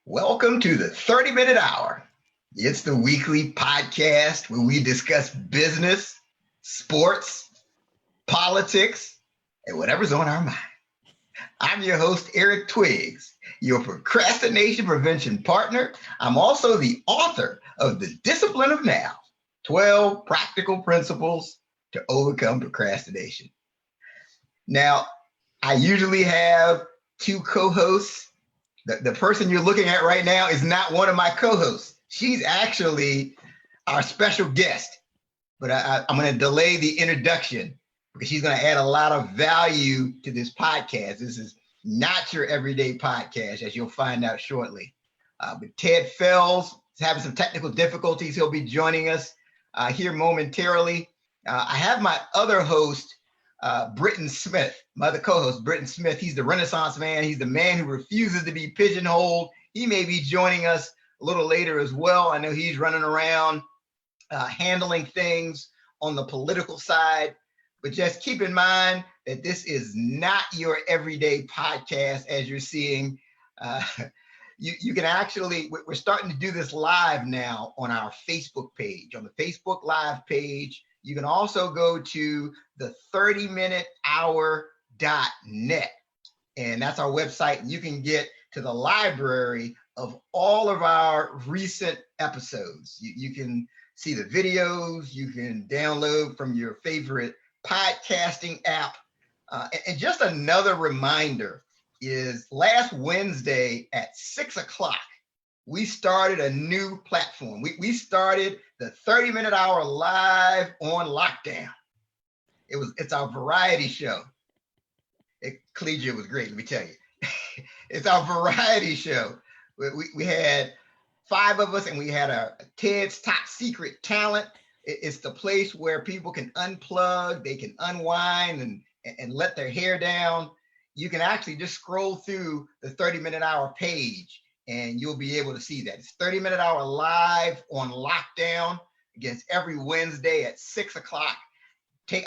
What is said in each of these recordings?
Welcome to the 30-Minute Hour. It's the weekly podcast where we discuss business, sports, politics, and whatever's on our mind. I'm your host, Eric Twiggs, your procrastination prevention partner. I'm also the author of The Discipline of Now, 12 Practical Principles to Overcome Procrastination. Now, I usually have two co-hosts. The person you're looking at right now is not one of my co-hosts. She's actually our special guest, but I'm going to delay the introduction because she's going to add a lot of value to this podcast. This is not your everyday podcast, as you'll find out shortly. But Ted Fells is having some technical difficulties. He'll be joining us here momentarily. I have my other host, Britton Smith, my other co-host, Britton Smith. He's the Renaissance man. He's the man who refuses to be pigeonholed. He may be joining us a little later as well. I know he's running around handling things on the political side, but just keep in mind that this is not your everyday podcast. As you're seeing, you can actually, we're starting to do this live now on our Facebook page. On the Facebook Live page, you can also go to the 30minutehour.net, and that's our website. You can get to the library of all of our recent episodes. You can see the videos, you can download from your favorite podcasting app. And just another reminder is last Wednesday at 6 o'clock, we started a new platform. We started the 30-Minute Hour live on lockdown. It's our variety show. Collegiate was great, let me tell you. It's our variety show. We had 5 of us, and we had a Ted's Top Secret Talent. It's the place where people can unplug, they can unwind and let their hair down. You can actually just scroll through the 30-Minute Hour page, and you'll be able to see that. It's 30-Minute Hour live on lockdown against every Wednesday at 6 o'clock.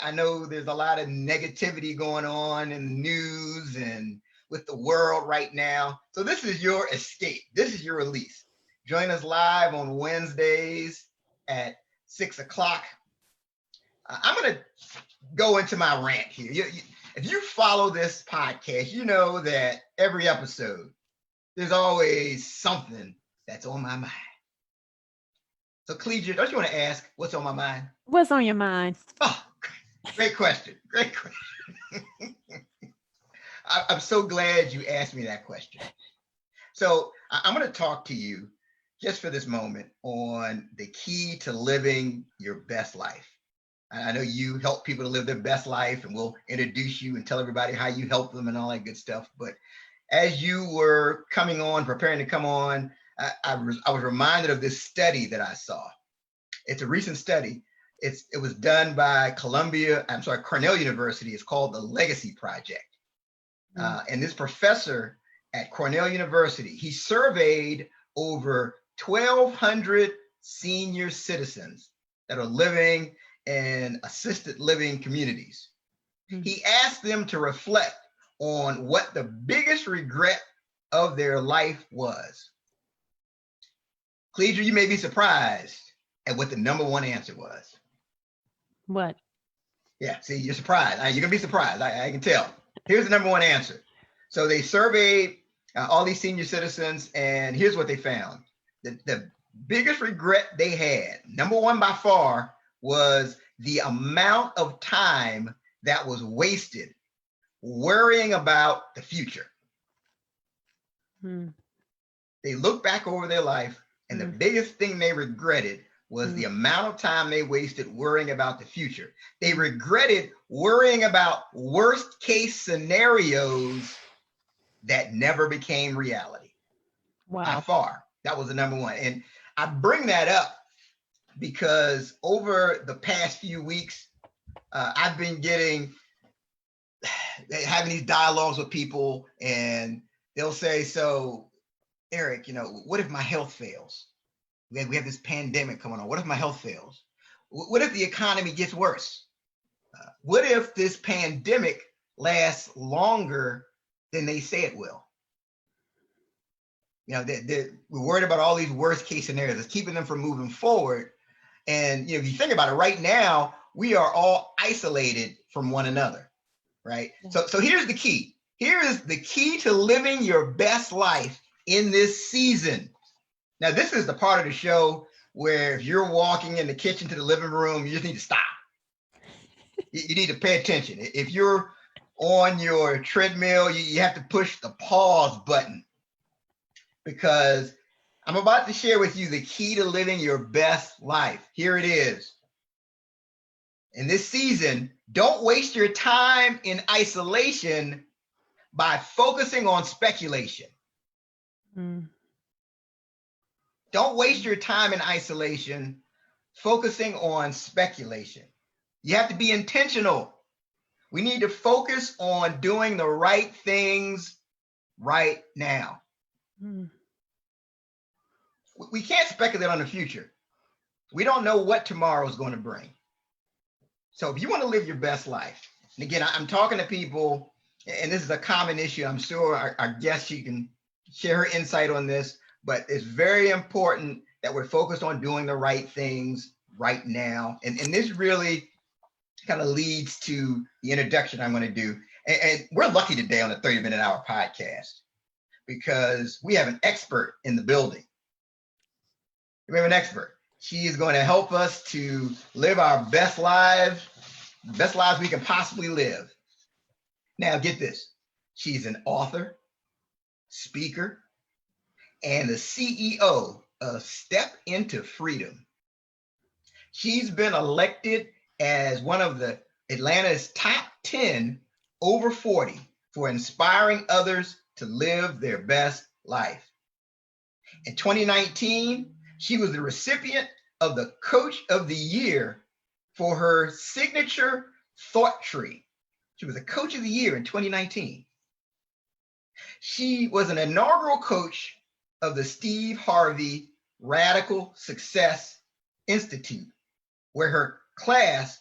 I know there's a lot of negativity going on in the news and with the world right now. So this is your escape. This is your release. Join us live on Wednesdays at 6 o'clock. I'm going to go into my rant here. If you follow this podcast, you know that every episode, there's always something that's on my mind. So, Collegiate, don't you want to ask what's on my mind? What's on your mind? Oh, great question. Great question. I'm so glad you asked me that question. So, I'm going to talk to you just for this moment on the key to living your best life. I know you help people to live their best life, and we'll introduce you and tell everybody how you help them and all that good stuff. But as you were preparing to come on, I was reminded of this study that I saw. It's a recent study. It was done by Cornell University. It's called the Legacy Project. And this professor at Cornell University, he surveyed over 1,200 senior citizens that are living in assisted living communities. He asked them to reflect on what the biggest regret of their life was. Cleasia, you may be surprised at what the number one answer was. What? Yeah, see, you're surprised. You're gonna be surprised. I can tell. Here's the number one answer. So they surveyed all these senior citizens, and here's what they found. The biggest regret they had, number one by far, was the amount of time that was wasted worrying about the future. They looked back over their life, and the biggest thing they regretted was the amount of time they wasted worrying about the future. They regretted worrying about worst case scenarios that never became reality. Wow. By far, that was the number one. And I bring that up because over the past few weeks, I've been having these dialogues with people, and they'll say, so Eric, what if my health fails? We have this pandemic coming on. What if my health fails? What if the economy gets worse? What if this pandemic lasts longer than they say it will? We're worried about all these worst case scenarios. It's keeping them from moving forward. And if you think about it, right now we are all isolated from one another, right? So here's the key. Here is the key to living your best life in this season. Now, this is the part of the show where if you're walking in the kitchen to the living room, you just need to stop. You need to pay attention. If you're on your treadmill, you have to push the pause button, because I'm about to share with you the key to living your best life. Here it is. In this season, don't waste your time in isolation by focusing on speculation. Don't waste your time in isolation focusing on speculation. You have to be intentional. We need to focus on doing the right things right now. We can't speculate on the future. We don't know what tomorrow is going to bring. So if you want to live your best life, and again, I'm talking to people, and this is a common issue. I'm sure our guest, she can share her insight on this, but it's very important that we're focused on doing the right things right now. And this really kind of leads to the introduction I'm going to do. And we're lucky today on the 30-Minute Hour podcast because we have an expert in the building. We have an expert. She is going to help us to live our best lives we can possibly live. Now, get this. She's an author, speaker, and the CEO of Step Into Freedom. She's been elected as one of the Atlanta's top 10 over 40 for inspiring others to live their best life. In 2019, she was the recipient of the Coach of the Year for her signature thought tree. She was a Coach of the Year in 2019. She was an inaugural coach of the Steve Harvey Radical Success Institute, where her class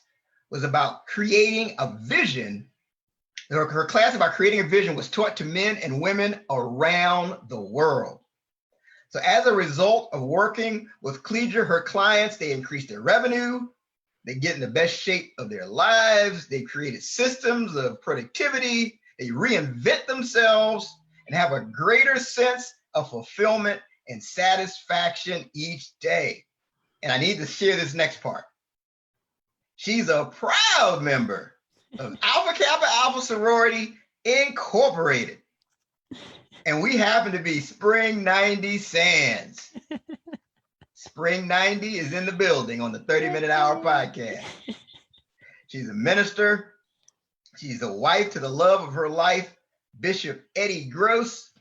was about creating a vision. Her class about creating a vision was taught to men and women around the world. So as a result of working with Cledra, her clients, they increased their revenue, they get in the best shape of their lives, they created systems of productivity, they reinvent themselves and have a greater sense of fulfillment and satisfaction each day. And I need to share this next part. She's a proud member of Alpha Kappa Alpha Sorority Incorporated. And we happen to be Spring 90 Sands. Spring 90 is in the building on the 30-Minute Hour podcast. She's a minister. She's a wife to the love of her life, Bishop Eddie Gross.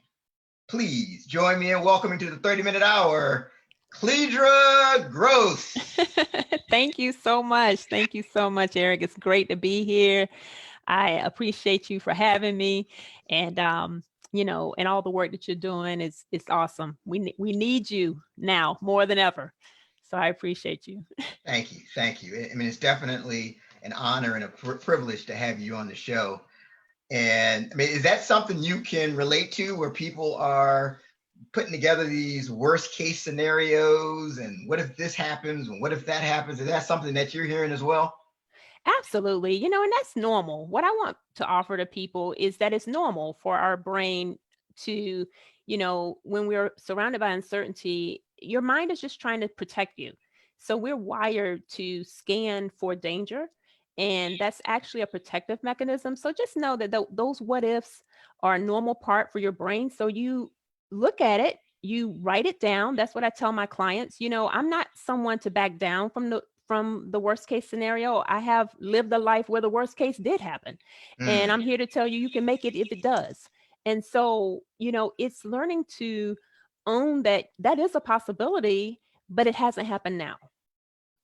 Please join me in welcoming to the 30-Minute Hour, Cledra Gross. Thank you so much. Thank you so much, Eric. It's great to be here. I appreciate you for having me. And, and all the work that you're doing is awesome. We need you now more than ever. So I appreciate you. Thank you. Thank you. I mean, it's definitely an honor and a privilege to have you on the show. And I mean, is that something you can relate to, where people are putting together these worst case scenarios and what if this happens and what if that happens? Is that something that you're hearing as well? Absolutely. And that's normal. What I want to offer to people is that it's normal for our brain to, when we're surrounded by uncertainty, your mind is just trying to protect you. So we're wired to scan for danger. And that's actually a protective mechanism. So just know that those what ifs are a normal part for your brain. So you look at it, you write it down. That's what I tell my clients. I'm not someone to back down from the worst case scenario. I have lived a life where the worst case did happen. And I'm here to tell you can make it if it does. And so, it's learning to own that is a possibility, but it hasn't happened now.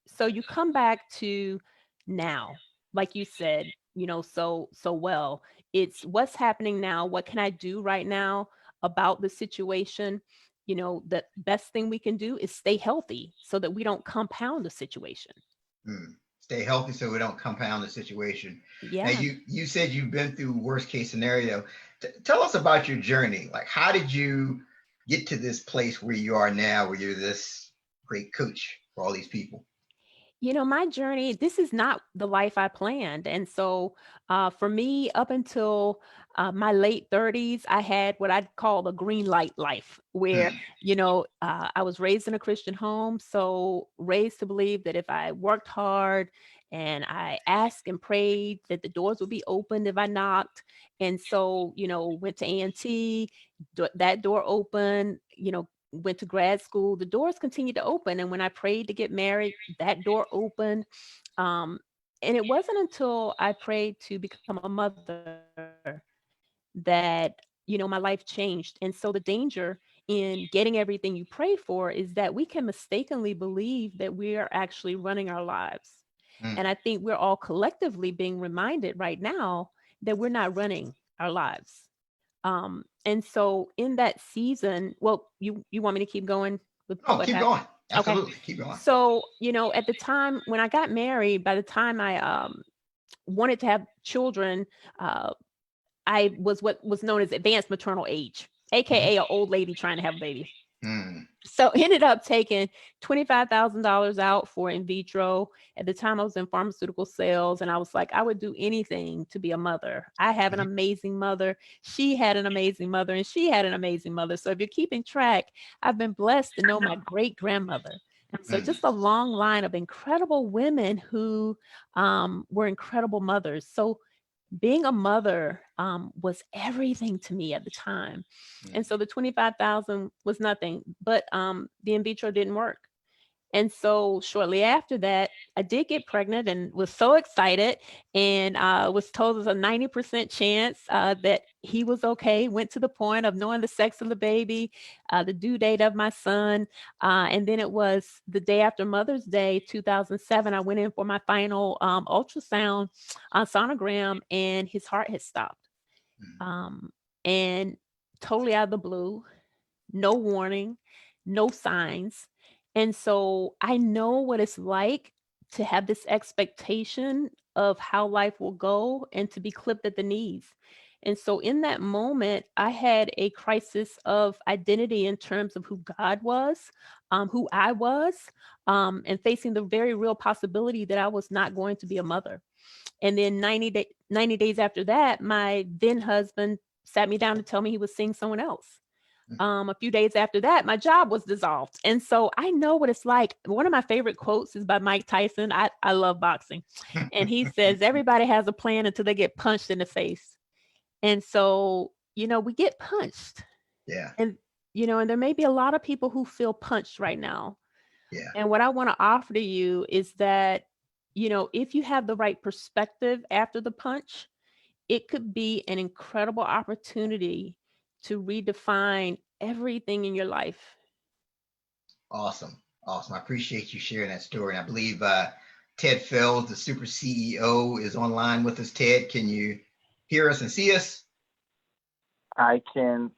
So you come back to now, like you said, so well. It's what's happening now. What can I do right now about the situation? The best thing we can do is stay healthy so that we don't compound the situation. Stay healthy so we don't compound the situation. Yeah. Now, you said you've been through worst case scenario. Tell us about your journey. Like, how did you get to this place where you are now, where you're this great coach for all these people? My journey, this is not the life I planned. And so for me, up until my late 30s, I had what I'd call the green light life, where, Hmm. I was raised in a Christian home. So raised to believe that if I worked hard and I asked and prayed, that the doors would be opened if I knocked. And so, went to A&T, that door opened, went to grad school, the doors continued to open. And when I prayed to get married, that door opened. Um, and it wasn't until I prayed to become a mother that, my life changed. And so the danger in getting everything you pray for is that we can mistakenly believe that we are actually running our lives. Hmm. And I think we're all collectively being reminded right now that we're not running our lives. And so in that season, well, you want me to keep going with Oh, what keep happened? going. Okay. Absolutely. Keep going. So, at the time when I got married, by the time I wanted to have children, uh, I was what was known as advanced maternal age, Mhm. aka an old lady trying to have a baby. Hmm. So ended up taking $25,000 out for in vitro. At the time I was in pharmaceutical sales, and I was like, I would do anything to be a mother. I have an Mhm. amazing mother. She had an amazing mother, and she had an amazing mother. So if you're keeping track, I've been blessed to know my great grandmother. And so Hmm. just a long line of incredible women who were incredible mothers. So being a mother was everything to me at the time. And so the 25,000 was nothing, but the in vitro didn't work. And so shortly after that, I did get pregnant and was so excited, and was told there's a 90% chance that he was okay. Went to the point of knowing the sex of the baby, the due date of my son. And then it was the day after Mother's Day, 2007, I went in for my final ultrasound sonogram, and his heart had stopped. Hmm. Um, and totally out of the blue, no warning, no signs. And so I know what it's like to have this expectation of how life will go and to be clipped at the knees. And so in that moment, I had a crisis of identity in terms of who God was, who I was, and facing the very real possibility that I was not going to be a mother. And then 90 days after that, my then husband sat me down to tell me he was seeing someone else. A few days after that, my job was dissolved. And so I know what it's like. One of my favorite quotes is by Mike Tyson. I love boxing. And he says, everybody has a plan until they get punched in the face. And so, we get punched. Yeah. And, and there may be a lot of people who feel punched right now. Yeah. And what I want to offer to you is that, if you have the right perspective after the punch, it could be an incredible opportunity to redefine everything in your life. Awesome. Awesome. I appreciate you sharing that story. And I believe Ted Fells, the super CEO, is online with us. Ted, can you hear us and see us? I can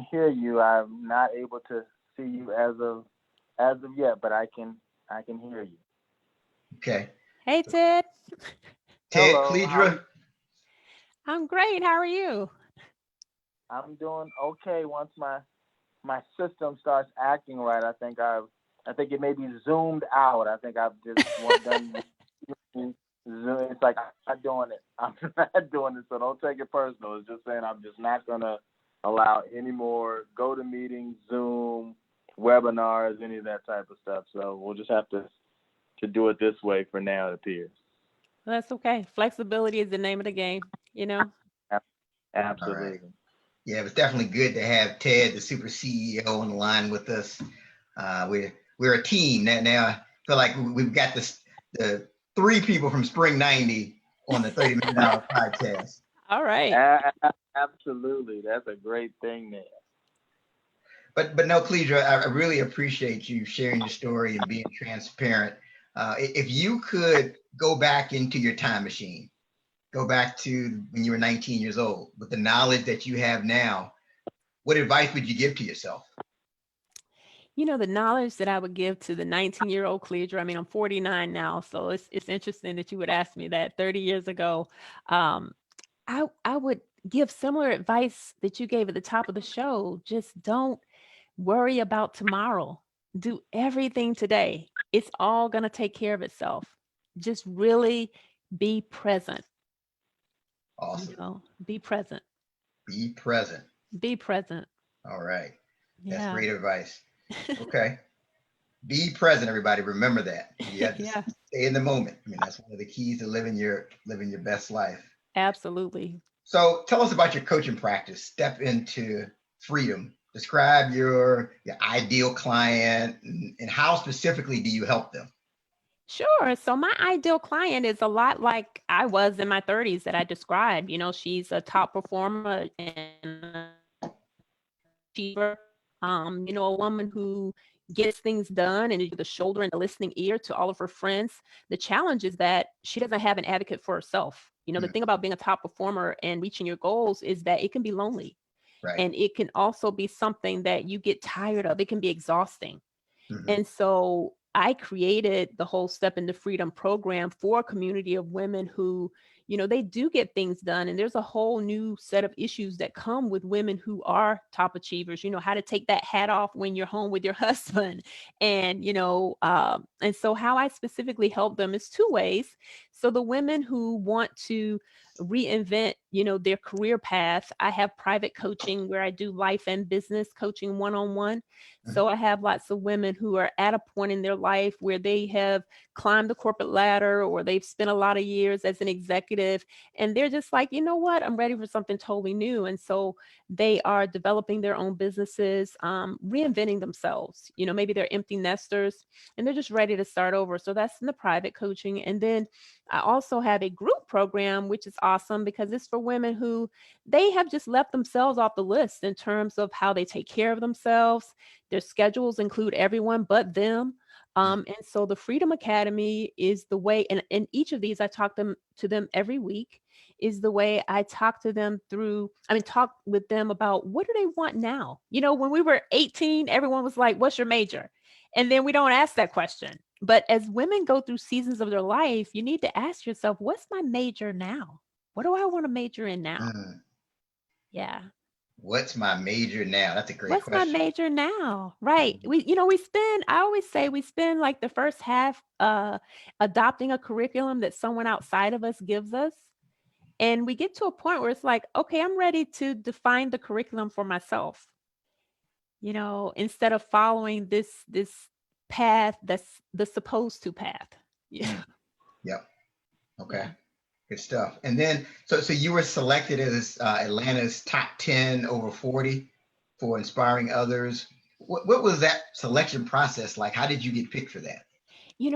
hear you. I'm not able to see you as of yet, but I can hear you. Okay. Hey, So, Ted. Ted Hello, how are you? Cledra. I'm great. How are you? I'm doing okay. Once my system starts acting right, I think it may be zoomed out. I think I've just done Zoom. It's like I'm not doing it. I'm not doing it. So don't take it personal. It's just saying I'm just not gonna allow any more go to meetings, Zoom, webinars, any of that type of stuff. So we'll just have to do it this way for now. It appears. That's okay. Flexibility is the name of the game, you know? All right. Absolutely. Yeah, it was definitely good to have Ted, the super CEO, on the line with us. We're a team now. I feel like we've got the three people from Spring 90 on the 30 Minute Hour podcast. All right. Absolutely. That's a great thing there. But no, Cledra, I really appreciate you sharing your story and being transparent. If you could go back into your time machine, go back to when you were 19 years old with the knowledge that you have now, what advice would you give to yourself? The knowledge that I would give to the 19-year-old Cleadra, I mean, I'm 49 now, so it's interesting that you would ask me that 30 years ago. Um, I would give similar advice that you gave at the top of the show. Just don't worry about tomorrow. Do everything today. It's all going to take care of itself. Just really be present. Awesome. Be present. Be present. Be present. All right. That's Yeah. great advice. Okay. Be present, everybody. Remember that. You have to Yeah. stay in the moment. I mean, that's one of the keys to living your best life. Absolutely. So tell us about your coaching practice. Step into freedom. Describe your ideal client and how specifically do you help them? Sure. So my ideal client is a lot like I was in my 30s that I described. She's a top performer and achiever. A woman who gets things done and is the shoulder and the listening ear to all of her friends. The challenge is that she doesn't have an advocate for herself. The thing about being a top performer and reaching your goals is that it can be lonely. Right. And it can also be something that you get tired of. It can be exhausting. Mhm. And so I created the whole Step into Freedom program for a community of women who, they do get things done. And there's a whole new set of issues that come with women who are top achievers, how to take that hat off when you're home with your husband. And, and so how I specifically help them is two ways. So the women who want to reinvent, their career path, I have private coaching where I do life and business coaching one-on-one. So I have lots of women who are at a point in their life where they have climbed the corporate ladder or they've spent a lot of years as an executive and they're just like, you know what, I'm ready for something totally new. And so they are developing their own businesses, reinventing themselves. Maybe they're empty nesters and they're just ready to start over. So that's in the private coaching. And then I also have a group program, which is awesome because it's for women who they have just left themselves off the list in terms of how they take care of themselves. Their schedules include everyone but them. And so the Freedom Academy is the way, and in each of these, I talk to them every week, is the way I talk to them talk with them about what do they want now? When we were 18, everyone was like, what's your major? And then we don't ask that question. But as women go through seasons of their life, you need to ask yourself, what's my major now? What do I want to major in now? Yeah. What's my major now? That's a great What's my question. major now? Right. I always say we spend like the first half adopting a curriculum that someone outside of us gives us. And we get to a point where it's like, okay, I'm ready to define the curriculum for myself. Instead of following this path that's the supposed to path. Yeah. Yep. Okay. Yeah. Good stuff. And then, so you were selected as Atlanta's top 10 over 40 for inspiring others. What was that selection process like? How did you get picked for that?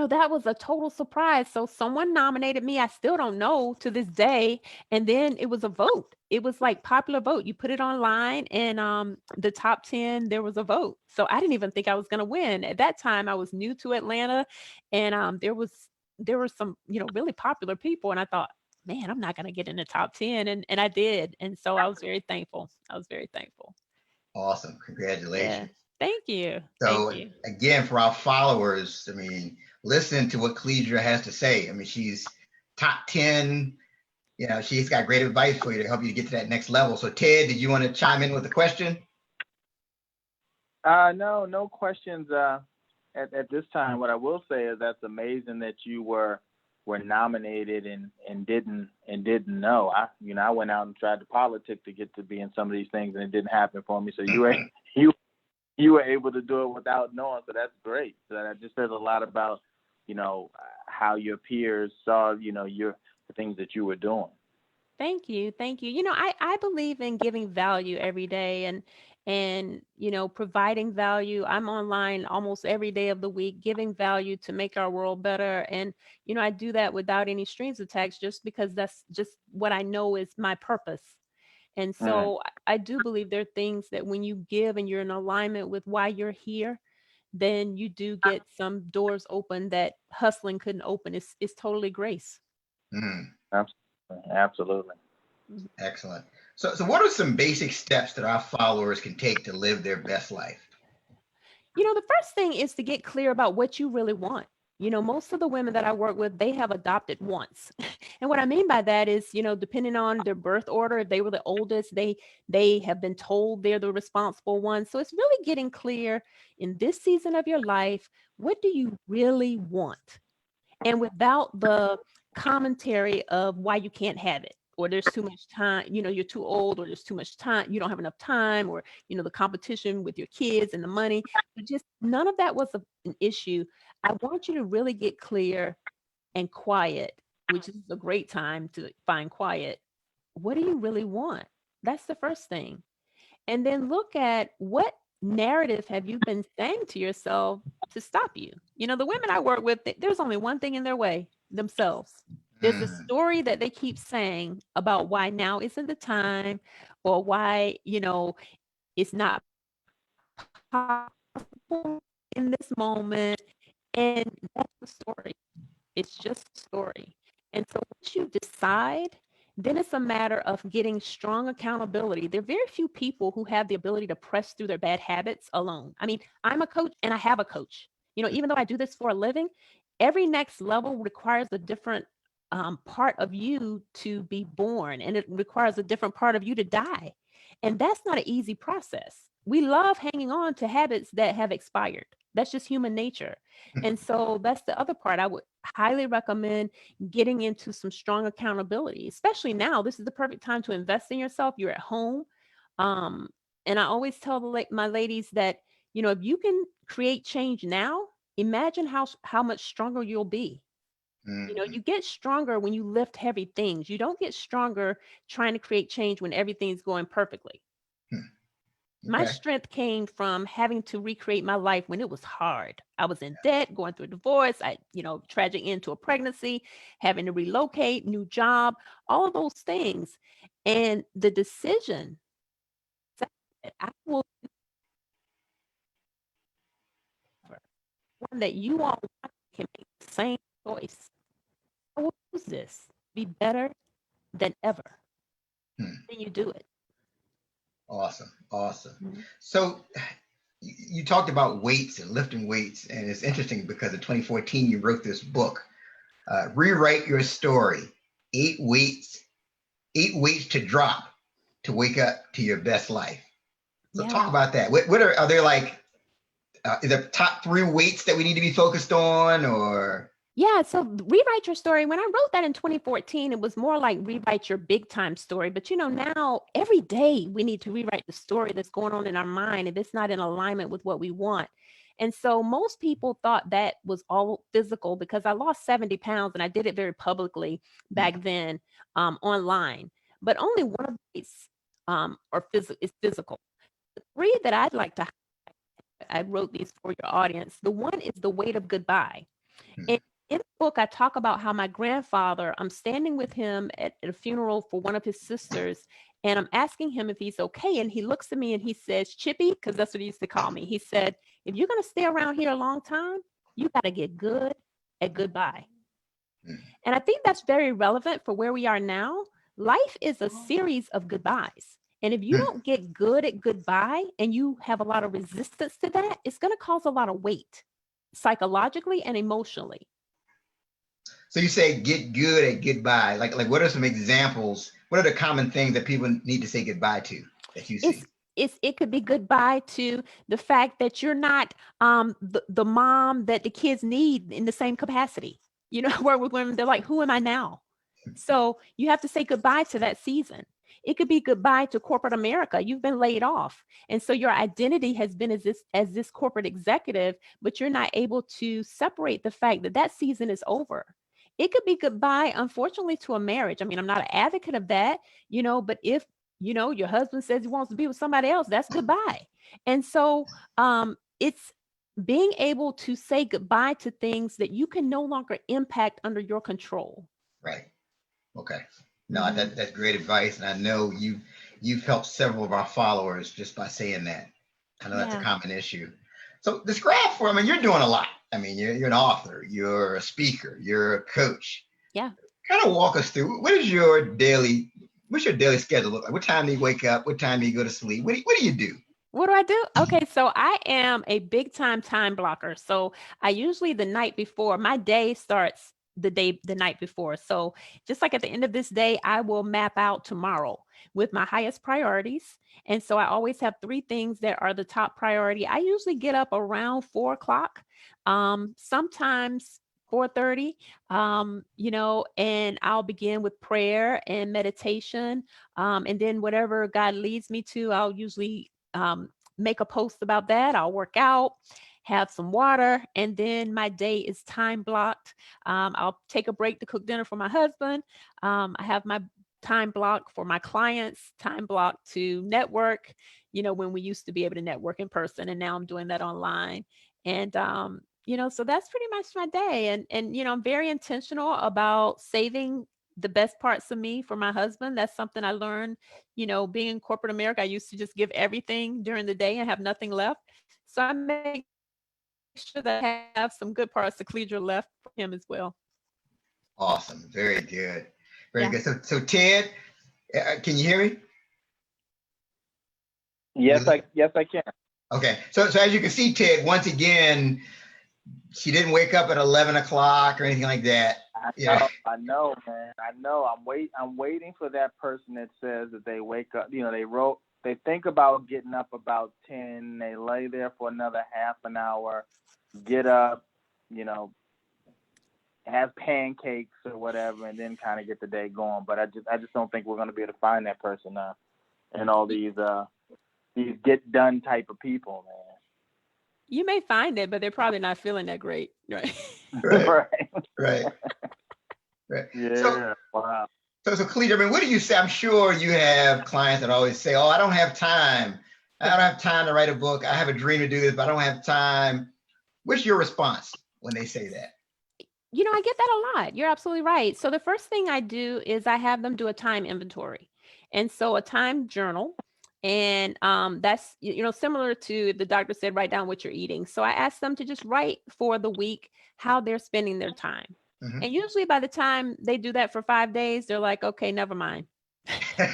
That was a total surprise. So someone nominated me. I still don't know to this day. And then it was a vote. It was like popular vote. You put it online and the top 10, there was a vote. So I didn't even think I was going to win. At that time, I was new to Atlanta and there were some, really popular people. And I thought, man, I'm not going to get in the top 10. And I did. And so I was very thankful. Awesome. Congratulations. Yeah. Thank you. So Thank you. again, for our followers, listen to what Cledra has to say. She's top 10. She's got great advice for you to help you to get to that next level. So Ted, did you want to chime in with a question? No questions at this time. What I will say is that's amazing that you were nominated and didn't know. I went out and tried to politic to get to be in some of these things and it didn't happen for me. So you were able to do it without knowing. So that's great. So that just says a lot about, how your peers saw, the things that you were doing. Thank you. Thank you. I believe in giving value every day and providing value. I'm online almost every day of the week, giving value to make our world better. And, I do that without any strings attached just because that's just what I know is my purpose. And so I do believe there are things that when you give and you're in alignment with why you're here, then you do get some doors open that hustling couldn't open. It's totally grace. Absolutely. Excellent. So what are some basic steps that our followers can take to live their best life? The first thing is to get clear about what you really want. Most of the women that I work with, they have adopted once. And what I mean by that is, depending on their birth order, if they were the oldest, they have been told they're the responsible one. So it's really getting clear in this season of your life, what do you really want? And without the commentary of why you can't have it, or there's too much time, you're too old, or there's too much time, you don't have enough time, or the competition with your kids and the money. But just none of that was an issue. I want you to really get clear and quiet, which is a great time to find quiet. What do you really want? That's the first thing. And then look at what narrative have you been saying to yourself to stop you. The women I work with, there's only one thing in their way: themselves. There's a Mm, story that they keep saying about why now isn't the time, or why, it's not possible in this moment. And that's the story. It's just a story. And so once you decide, then it's a matter of getting strong accountability. There are very few people who have the ability to press through their bad habits alone. I mean, I'm a coach and I have a coach. Even though I do this for a living, every next level requires a different part of you to be born, and it requires a different part of you to die. And that's not an easy process. We love hanging on to habits that have expired. That's just human nature. And so that's the other part. I would highly recommend getting into some strong accountability, especially now. This is the perfect time to invest in yourself. You're at home. Um, and I always tell my ladies that, if you can create change now, imagine how much stronger you'll be. mm, You get stronger when you lift heavy things. You don't get stronger trying to create change when everything's going perfectly. mm. My Okay. strength came from having to recreate my life when it was hard. I was in debt, going through a divorce, tragic end to a pregnancy, having to relocate, new job, all of those things. And the decision that I will never, one that you all can make the same choice. I will use this, be better than ever. Hmm. Then you do it. Awesome. Awesome. Mhm. So you talked about weights and lifting weights, and it's interesting because in 2014 you wrote this book, Rewrite Your Story: Eight Weights, Eight Weights to Drop to Wake Up to Your Best Life. So talk Yeah. about that. What are there like? The top three weights that we need to be focused on, or Yeah, so rewrite your story. When I wrote that in 2014, it was more like rewrite your big time story. But now every day we need to rewrite the story that's going on in our mind if it's not in alignment with what we want. And so most people thought that was all physical because I lost 70 pounds and I did it very publicly back then, online. But only one of these is physical. The three that I'd like to, I wrote these for your audience. The one is the weight of goodbye. And in the book, I talk about how my grandfather, I'm standing with him at a funeral for one of his sisters, and I'm asking him if he's okay. And he looks at me and he says, Chippy, because that's what he used to call me. He said, if you're going to stay around here a long time, you got to get good at goodbye. And I think that's very relevant for where we are now. Life is a series of goodbyes. And if you don't get good at goodbye and you have a lot of resistance to that, it's going to cause a lot of weight psychologically and emotionally. so you say get good at goodbye. Like what are some examples? What are the common things that people need to say goodbye to that you see? It could be goodbye to the fact that you're not the mom that the kids need in the same capacity. Where with women, they're like, who am I now? So you have to say goodbye to that season. It could be goodbye to corporate America. You've been laid off. And so your identity has been as this corporate executive, but you're not able to separate the fact that that season is over. It could be goodbye, unfortunately, to a marriage. I mean, I'm not an advocate of that, but if, your husband says he wants to be with somebody else, that's goodbye. And so it's being able to say goodbye to things that you can no longer impact under your control. Right. Okay. No, Mhm. that's great advice, and I know you've helped several of our followers just by saying that. I know that's a Yeah. common issue. So describe for, I mean, you're doing a lot. I mean, you're an author, you're a speaker, you're a coach. Yeah. Kind of walk us through what's your daily schedule look like? What time do you wake up? What time do you go to sleep? What do you do? What do I do? Okay, so I am a big time blocker. So I usually the night before, my day starts the night before. So just like at the end of this day, I will map out tomorrow with my highest priorities. And so I always have three things that are the top priority. I usually get up around 4 o'clock, sometimes 4:30, and I'll begin with prayer and meditation. And then whatever God leads me to, I'll usually make a post about that. I'll work out, have some water, and then my day is time blocked. I'll take a break to cook dinner for my husband. I have my time block for my clients, time block to network, when we used to be able to network in person, and now I'm doing that online. And, so that's pretty much my day. And, I'm very intentional about saving the best parts of me for my husband. That's something I learned, being in corporate America. I used to just give everything during the day and have nothing left. So I make sure that I have some good parts of Cledra left for him as well. Awesome. Very good. Very Yeah. good. So Ted, can you hear me? Yes, I can. Okay. So as you can see, Ted, once again, she didn't wake up at 11 o'clock or anything like that. I know, man. I know. I'm waiting for that person that says that they wake up. They think about getting up about 10. They lay there for another half an hour, get up, have pancakes or whatever, and then kind of get the day going. But I just don't think we're going to be able to find that person now. And all these get done type of people, man. You may find it, but they're probably not feeling that great, right? Right. Yeah. Wow. So Cledra, I mean, what do you say? I'm sure you have clients that always say, "Oh, I don't have time. I don't have time to write a book. I have a dream to do this, but I don't have time." What's your response when they say that? I get that a lot. You're absolutely right. So the first thing I do is I have them do a time inventory. And so a time journal. And that's, similar to the doctor said, write down what you're eating. So I ask them to just write for the week how they're spending their time. Mm-hmm. And usually by the time they do that for 5 days, they're like, okay, never mind. So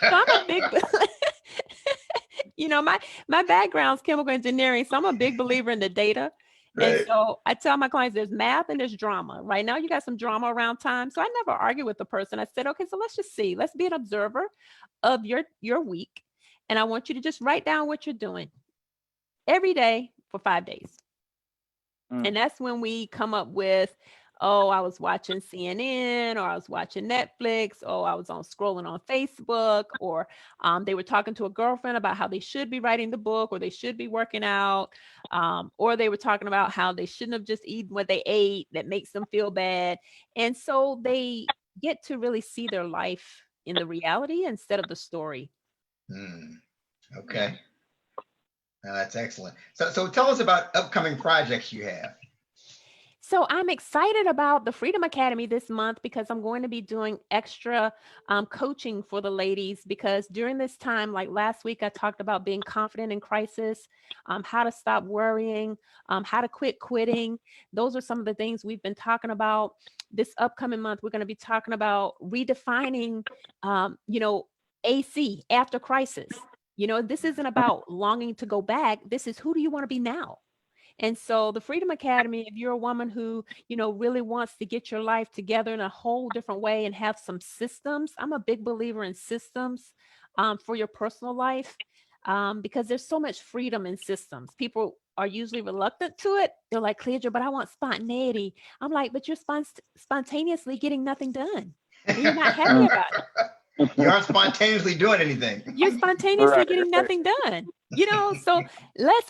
I'm a big, my background's chemical engineering. So I'm a big believer in the data. Right. And so I tell my clients there's math and there's drama. Right now you got some drama around time. So I never argue with the person. I said, okay, so let's just see. Let's be an observer of your week. And I want you to just write down what you're doing every day for 5 days. And that's when we come up with, oh, I was watching CNN, or I was watching Netflix, or I was scrolling on Facebook, or they were talking to a girlfriend about how they should be writing the book, or they should be working out, or they were talking about how they shouldn't have just eaten what they ate that makes them feel bad. And so they get to really see their life in the reality instead of the story. Okay. That's excellent. So tell us about upcoming projects you have. So I'm excited about the Freedom Academy this month because I'm going to be doing extra coaching for the ladies, because during this time, like last week, I talked about being confident in crisis, how to stop worrying, how to quit quitting. Those are some of the things we've been talking about. This upcoming month, we're going to be talking about redefining, AC, after crisis. This isn't about longing to go back. This is, who do you want to be now? And so the Freedom Academy, if you're a woman who, really wants to get your life together in a whole different way and have some systems, I'm a big believer in systems for your personal life, because there's so much freedom in systems. People are usually reluctant to it. They're like, Cledra, but I want spontaneity. I'm like, but you're spontaneously getting nothing done. And you're not happy about it. You aren't spontaneously doing anything. You're spontaneously getting nothing done. So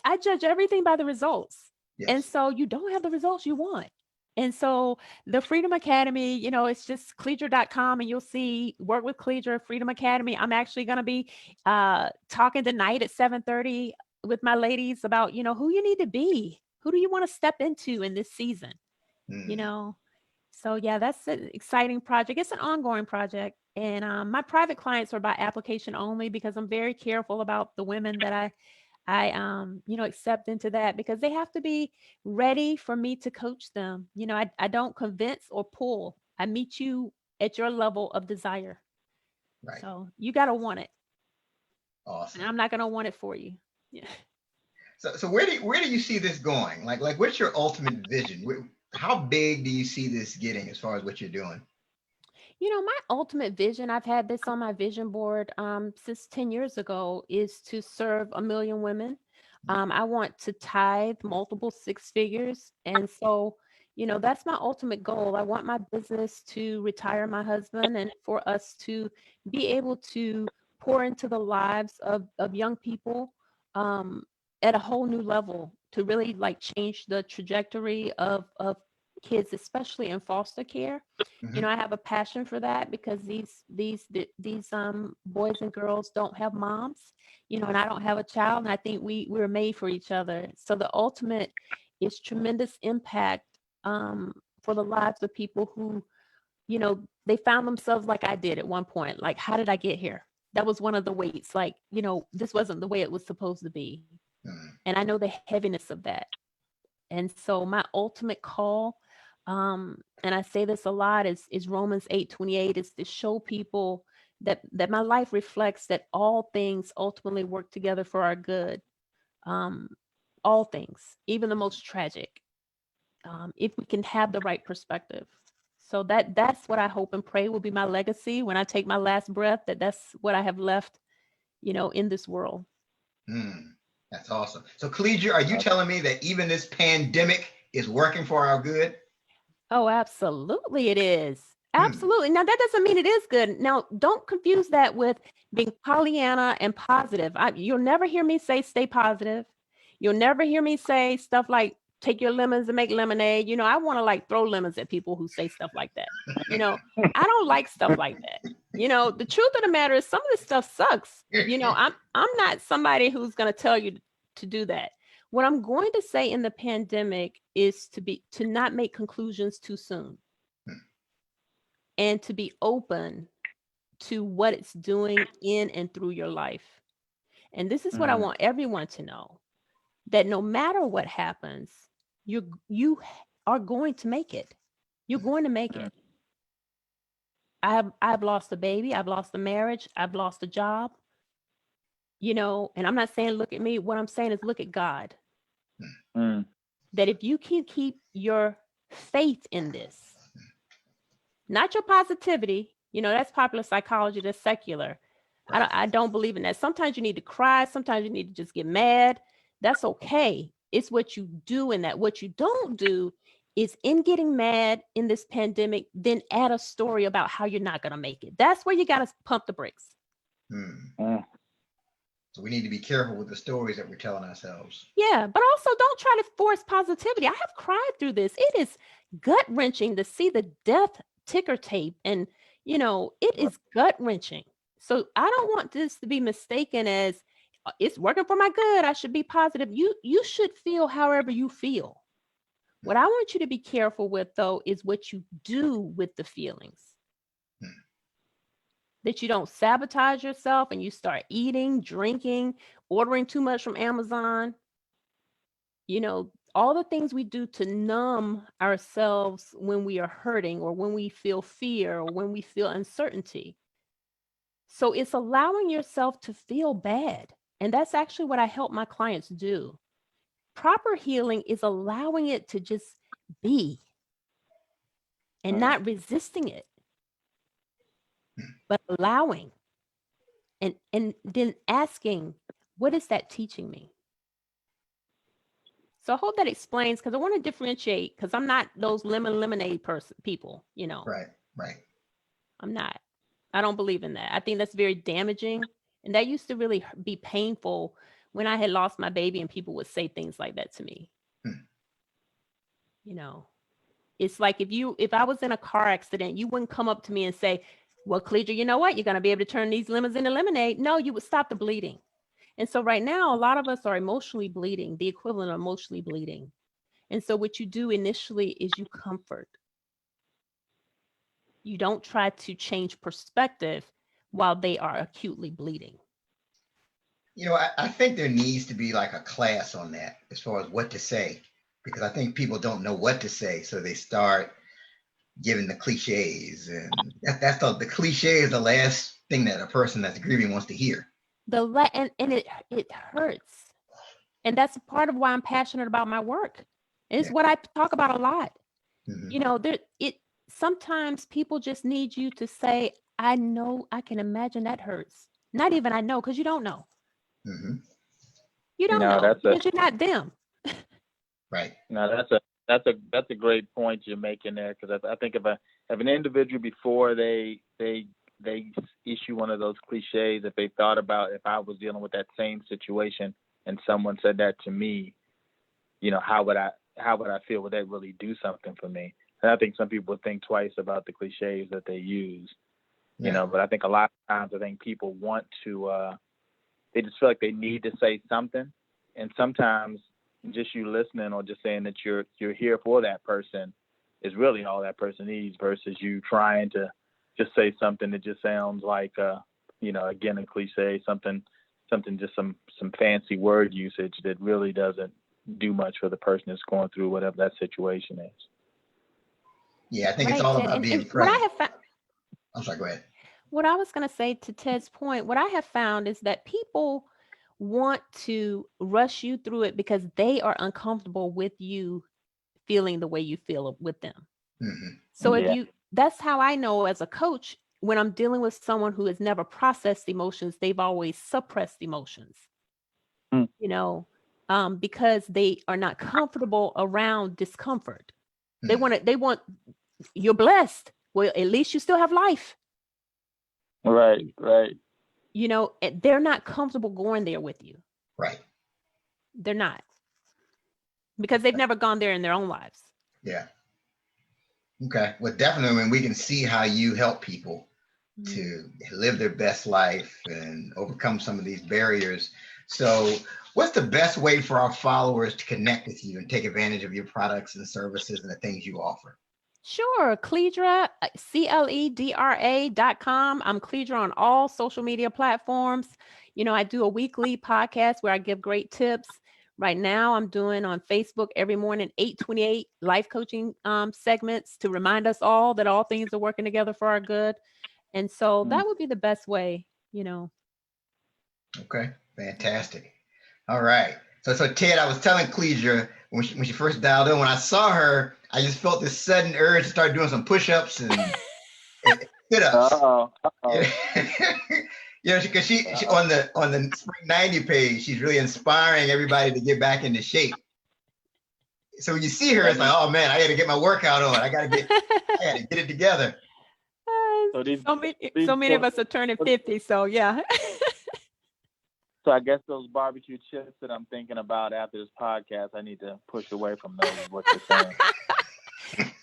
I judge everything by the results. Yes. And so you don't have the results you want. And so the Freedom Academy, it's just Cledra.com, and you'll see Work with Cledra, Freedom Academy. I'm actually going to be talking tonight at 7:30 with my ladies about, who you need to be. Who do you want to step into in this season? So yeah, that's an exciting project. It's an ongoing project. And my private clients are by application only, because I'm very careful about the women that I accept into that, because they have to be ready for me to coach them. I don't convince or pull. I meet you at your level of desire. Right. So you got to want it. Awesome. and I'm not going to want it for you. Yeah. So where do you see this going? Like what's your ultimate vision? How big do you see this getting as far as what you're doing? You know, my ultimate vision, I've had this on my vision board since 10 years ago, is to serve 1 million women. I want to tithe multiple six figures. And so, you know, that's my ultimate goal. I want my business to retire my husband and for us to be able to pour into the lives of young people um, at a whole new level to really like change the trajectory of kids, especially in foster care. You know, Mhm. I have a passion for that because these boys and girls don't have moms, you know, and I don't have a child, and I think we're made for each other. So the ultimate is tremendous impact for the lives of people who, you know, they found themselves like I did at one point. Like, how did I get here? That was one of the weights. Like, you know, this wasn't the way it was supposed to be, Mhm. and I know the heaviness of that. And so my ultimate call, and I say this a lot, is Romans 8:28, is to show people that my life reflects that all things ultimately work together for our good. Um, all things, even the most tragic, if we can have the right perspective. So that's what I hope and pray will be my legacy when I take my last breath, that's what I have left, you know, in this world. Mm. That's awesome. So Collegia, are you telling me that even this pandemic is working for our good? Oh, absolutely it is. Hmm. Absolutely. Now that doesn't mean it is good. Now, don't confuse that with being Pollyanna and positive. You'll never hear me say stay positive. You'll never hear me say stuff like take your lemons and make lemonade. You know, I want to like throw lemons at people who say stuff like that. You know, I don't like stuff like that. You know, the truth of the matter is some of this stuff sucks. You know, I'm not somebody who's going to tell you to do that. What I'm going to say in the pandemic is to not make conclusions too soon and to be open to what it's doing in and through your life. And this is what I Mm, want everyone to know, that no matter what happens, you are going to make it. You're going to make mm, it. I've lost a baby, I've lost a marriage, I've lost a job, you know, and I'm not saying look at me. What I'm saying is look at God. mm, That if you can keep your faith in this, not your positivity, you know, that's popular psychology, that's secular. Right. I don't believe in that. Sometimes you need to cry, sometimes you need to just get mad. That's okay. It's what you do in that. What you don't do is in getting mad in this pandemic, then add a story about how you're not going to make it. That's where you got to pump the brakes. Hmm. mm. So we need to be careful with the stories that we're telling ourselves. Yeah, but also don't try to force positivity. I have cried through this. It is gut wrenching to see the death ticker tape, and you know, it Right. is gut wrenching. So I don't want this to be mistaken as it's working for my good. I should be positive. You should feel however you feel. What I want you to be careful with though is what you do with the feelings. Hmm. That you don't sabotage yourself and you start eating, drinking, ordering too much from Amazon, you know, all the things we do to numb ourselves when we are hurting or when we feel fear or when we feel uncertainty. So it's allowing yourself to feel bad. And that's actually what I help my clients do. Proper healing is allowing it to just be and Mm. not resisting it, but allowing and then asking, what is that teaching me? So I hope that explains because I want to differentiate because I'm not those lemon lemonade people, you know. Right. Right. I'm not. I don't believe in that. I think that's very damaging. And that used to really be painful when I had lost my baby and people would say things like that to me. Hmm. You know, it's like if I was in a car accident, you wouldn't come up to me and say, well, Clegia, you know what? You're going to be able to turn these lemons into lemonade. No, you would stop the bleeding. And so right now, a lot of us are emotionally bleeding, the equivalent of emotionally bleeding. And so what you do initially is you comfort. You don't try to change perspective while they are acutely bleeding. You know, I think there needs to be like a class on that as far as what to say, because I think people don't know what to say. So they start giving the cliches. And that's the cliche is the last thing that a person that's grieving wants to hear. And it hurts. And that's part of why I'm passionate about my work. It's Yeah. what I talk about a lot. Mhm. You know, sometimes people just need you to say, I know, I can imagine that hurts. Not even I know, because you don't know. Mhm. You don't No, know because you're not them. Right. no, that's a great point you're making there, because I think if an individual, before they issue one of those cliches, if they thought about, if I was dealing with that same situation and someone said that to me, how would I feel? Would that really do something for me? And I think some people think twice about the cliches that they use, Yeah. but I think a lot of times, I think people want to, they just feel like they need to say something. And sometimes just you listening or just saying that you're here for that person is really all that person needs, versus you trying to just say something that just sounds like, again, a cliche, something, just some fancy word usage that really doesn't do much for the person that's going through whatever that situation is. Yeah, I think it's Right, all Ted. about And being what I present. have found, I'm sorry, go ahead. what I was going to say to Ted's point, what I have found is that people want to rush you through it because they are uncomfortable with you feeling the way you feel with them. Mhm. So Yeah. that's how I know as a coach, when I'm dealing with someone who has never processed emotions, they've always suppressed emotions, Mm. because they are not comfortable around discomfort. They Mhm. want, you're blessed. Well, at least you still have life. Right. They're not comfortable going there with you. Right. They're not, because they've never gone there in their own lives. Yeah. Okay. Well, definitely when we can see how you help people Mhm. to live their best life and overcome some of these barriers. So, what's the best way for our followers to connect with you and take advantage of your products and services and the things you offer? Sure. Cledra, CLEDRA.com. I'm Cledra on all social media platforms. I do a weekly podcast where I give great tips. Right now, I'm doing on Facebook every morning, 8:28 life coaching segments to remind us all that all things are working together for our good. And so that would be the best way. Okay. Fantastic. All right. So Ted, I was telling Clesia when she first dialed in, when I saw her, I just felt this sudden urge to start doing some push-ups and sit-ups. Yeah. Yeah, because she on the Spring 90 page, she's really inspiring everybody to get back into shape. So when you see her, it's like, oh man, I got to get my workout on. I got to get it together. So many of us are turning 50. So yeah. So I guess those barbecue chips that I'm thinking about after this podcast, I need to push away from those, is what you're saying.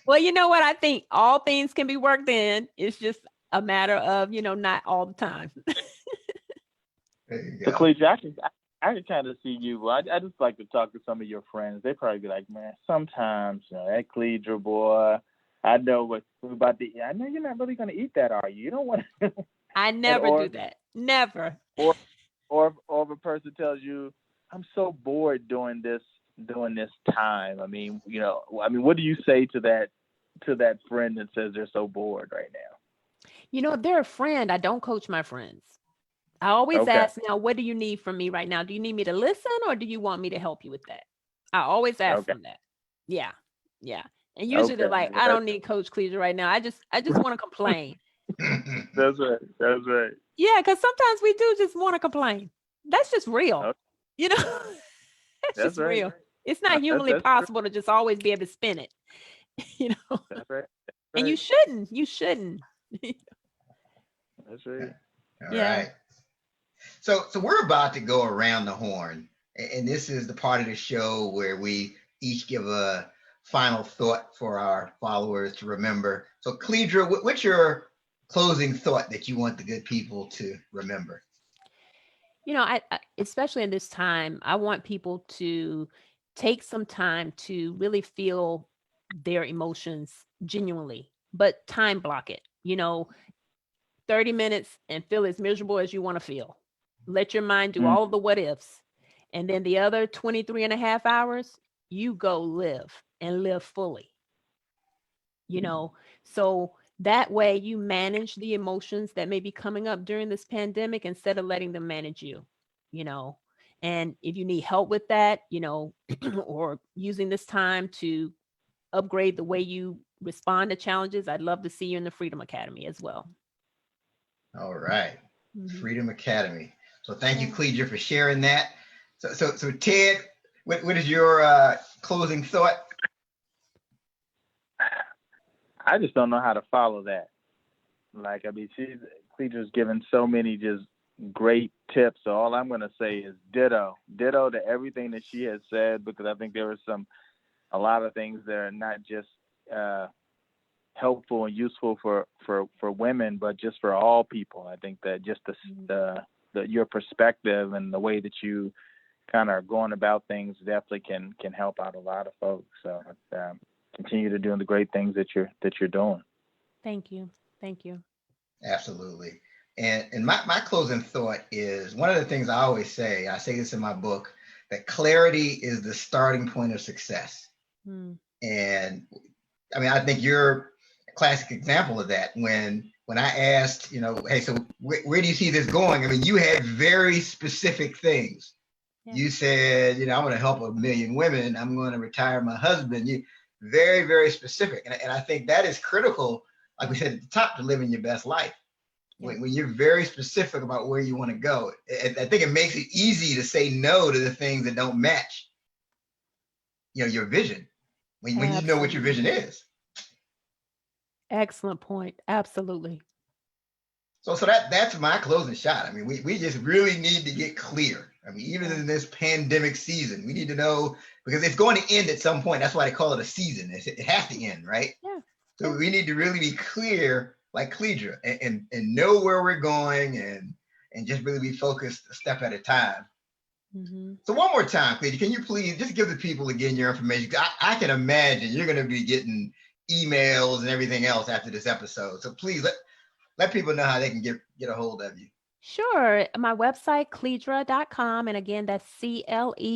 Well, you know what? I think all things can be worked in. It's just a matter of, not all the time. There you So, go. Clecia, I can kind of see you. I just like to talk to some of your friends. They probably be like, man, sometimes that Clecia boy, I know what we're about to eat. I know you're not really going to eat that, are you? You don't want to. I never do that. Never. Or if a person tells you, I'm so bored doing this time. I mean, what do you say to that friend that says they're so bored right now? If they're a friend, I don't coach my friends. I always ask, now, what do you need from me right now? Do you need me to listen, or do you want me to help you with that? I always ask them that. Yeah. Yeah. And usually they're like, I don't need Coach Clecia right now. I just want to complain. That's right. Yeah, because sometimes we do just want to complain. That's just real. That's just right. real. It's not humanly possible to just always be able to spin it. That's right. And you shouldn't. You shouldn't. That's right. All right. So we're about to go around the horn, and this is the part of the show where we each give a final thought for our followers to remember. So Cledra, what's your closing thought that you want the good people to remember? I especially in this time, I want people to take some time to really feel their emotions genuinely, but time block it. 30 minutes and feel as miserable as you want to feel. Let your mind do all of the what ifs. And then the other 23 and a half hours, you go live and live fully. So That way you manage the emotions that may be coming up during this pandemic instead of letting them manage you, you know. And if you need help with that, you know, or using this time to upgrade the way you respond to challenges, I'd love to see you in the Freedom Academy as well. All right. Mhm. Freedom Academy. So thank you, Yeah. Clegia, for sharing that. So Ted, what is your closing thought? I just don't know how to follow that. Like, I mean, Cleture's given so many just great tips. So all I'm going to say is ditto to everything that she has said, because I think there were a lot of things that are not just helpful and useful for women, but just for all people. I think that just your perspective and the way that you kind of are going about things definitely can help out a lot of folks. So continue to do the great things that you're doing. Thank you. Thank you. Absolutely. And my closing thought is one of the things I always say, I say this in my book, that clarity is the starting point of success. Mm. And I mean, I think you're a classic example of that. When I asked, you know, hey, so where do you see this going? I mean, you had very specific things. Yeah. You said, you know, I want to help 1 million women. I'm going to retire my husband. You very, very specific. And I think that is critical, like we said at the top, to living your best life. Yeah. When you're very specific about where you want to go, I think it makes it easy to say no to the things that don't match, you know, your vision. When you know what your vision is. Excellent point. Absolutely. So that's my closing shot. I mean, we just really need to get clear. I mean, even in this pandemic season, we need to know, because it's going to end at some point. That's why they call it a season. It has to end, right? Yeah. So we need to really be clear, like Clegia, and know where we're going, and just really be focused a step at a time. Mm-hmm. So one more time, Clegia, can you please just give the people again your information? I can imagine you're going to be getting emails and everything else after this episode. So please let people know how they can get a hold of you. Sure. My website, Cledra.com. And again, that's CLEDRA.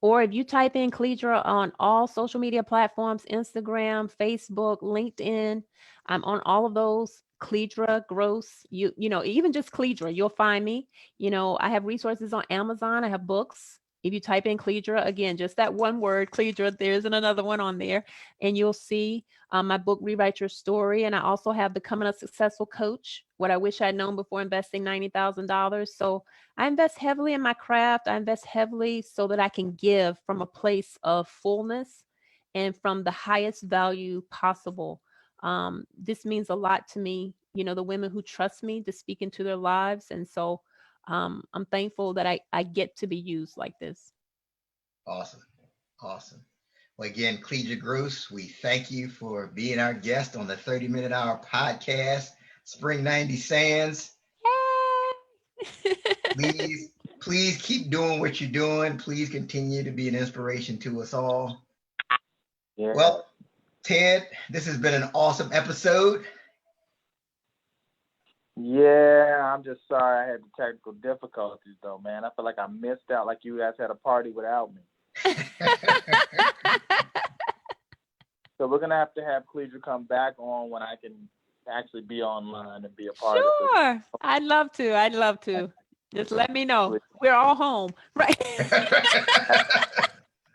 Or if you type in Cledra on all social media platforms, Instagram, Facebook, LinkedIn, I'm on all of those. Cledra Gross, you know, even just Cledra, you'll find me. You know, I have resources on Amazon. I have books. If you type in Cledra, again, just that one word, Cledra, there isn't another one on there, and you'll see my book, Rewrite Your Story. And I also have Becoming a Successful Coach, what I wish I'd known before investing $90,000. So I invest heavily in my craft. I invest heavily so that I can give from a place of fullness and from the highest value possible. This means a lot to me, you know, the women who trust me to speak into their lives. And so I'm thankful that I get to be used like this. Awesome. Well, again, Clegia Gross, we thank you for being our guest on the 30-Minute Hour podcast, Spring 90 Sands. Please keep doing what you're doing. Please continue to be an inspiration to us all. Yeah. Well, Ted, this has been an awesome episode. Yeah, I'm just sorry I had the technical difficulties, though, man. I feel like I missed out, like you guys had a party without me. So we're gonna have Clegia come back on when I can actually be online and be a part of it. Sure, I'd love to. Just let me know. We're all home, right?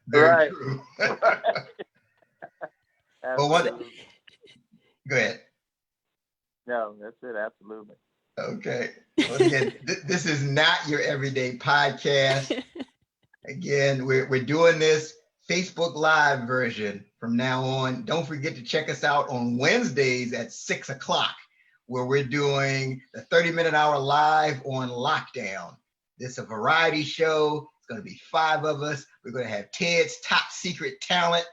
Very true. Well, go ahead. No, that's it. Absolutely. Okay. Well, again, this is not your everyday podcast. Again, we're doing this Facebook Live version from now on. Don't forget to check us out on Wednesdays at 6 o'clock, where we're doing the 30-Minute Hour live on lockdown. This is a variety show. It's going to be 5 of us. We're going to have Ted's top secret talent.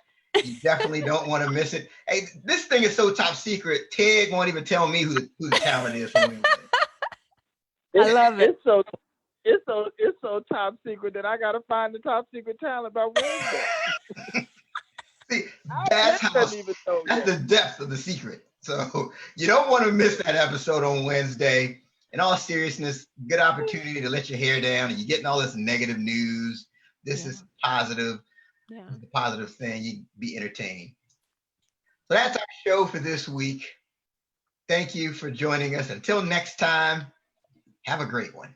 You definitely don't want to miss it. Hey, this thing is so top secret, Ted won't even tell me who the talent is. I love it. It's so top secret that I gotta find the top secret talent by Wednesday. See, that's the depth of the secret. So you don't want to miss that episode on Wednesday. In all seriousness, good opportunity to let your hair down, and you're getting all this negative news. This is positive. Yeah. The positive thing. You be entertained. So that's our show for this week. Thank you for joining us. Until next time, have a great one.